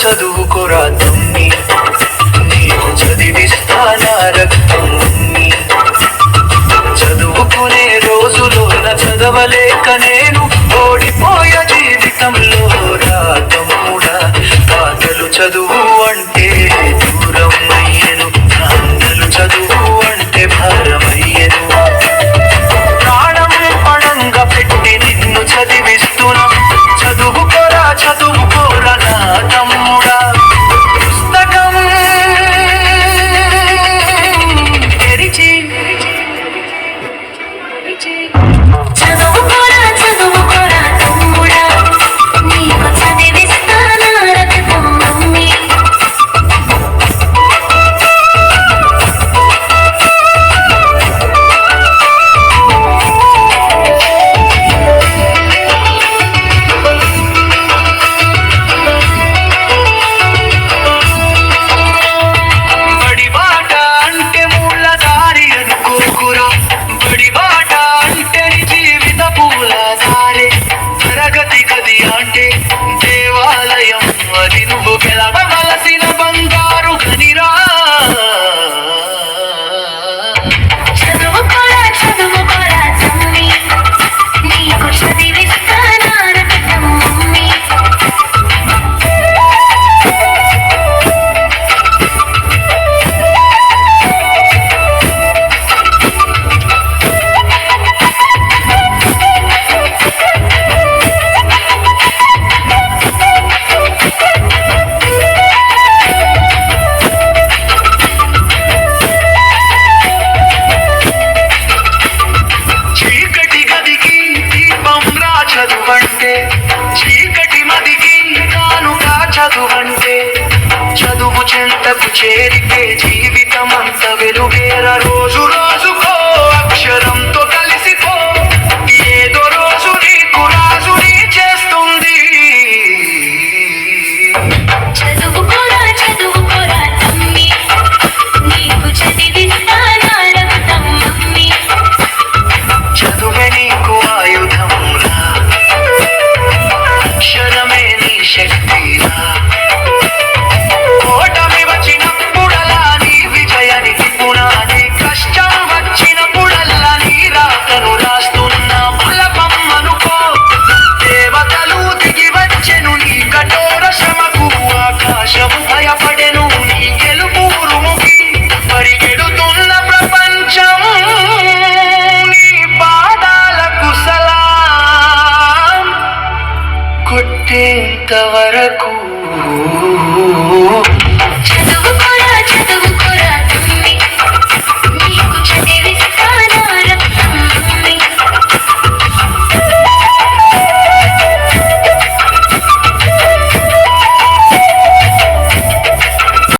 చదువుకోరా తమ్మి, నీకు చదివిస్తానా రక్తం. చదువుకునే రోజులోన చదవలేక నేను ఓడిపోయే జీవితంలో రా తమ్ముడా. పాటలు చదువు అంటే దూరం అయ్యను, నాన్నలు చదువు అంటే భారమయ్యను. ప్రాణం పణంగా పెట్టి నిన్ను చదివిస్తున్నా, చదువుకోరా చదువుకోరా నా తమ్ముడా. పుస్తకం తెరిచి చదువుకోరా చదువుకోరా తమ్ముడా, నీకు చదివిస్తానా రక్తం మమ్మీ. బడిబాట అంటే ముళ్ళ దారి అనుకోకురా, బడిబాట అంటే నీ జీవిత పూల దారి. తరగతి గది అంటే దేవాలయం, అది నువ్వు గెలవవలసిన బంగారు గనిరా. చదువుకోరా చదువుకోరా తమ్మి, నీకు చదివిస్తానా రక్తం మమ్మీ. చీకటి గదికి దీపం రా చదువంటే, చీకటి మదికి కానుగా చదువంటే. చదువు చెంతకు చేరితే జీవితం అంత వెలుగేర. రోజు రోజుకో అక్షరంతో కలిసిపో, ఏదో రోజు నీకు రాజుని చేస్తుంది. చదువుకోరా చదువుకోరా తమ్మి, నీకు చదివిస్తానా రక్తం మమ్మీ. చదువే నీకు ఆయుధం రా, అక్షరమే నీ శక్తిరా. ఓటమి వచ్చినప్పుడల్లా నీ విజయానికి పునాది, కష్టం వచ్చినప్పుడల్లా నీ రాతను రాస్తున్నా బలపం అనుకో. దేవతలు దిగి వచ్చెను నీ కఠోర శ్రమకు, ఆకాశము భయపడెను నీ గెలుపు ఉరుముకి. పరిగెడుతున్న ప్రపంచం నీ పాదాలకు సలాం కొట్టేంత వరకు చదువుకోరా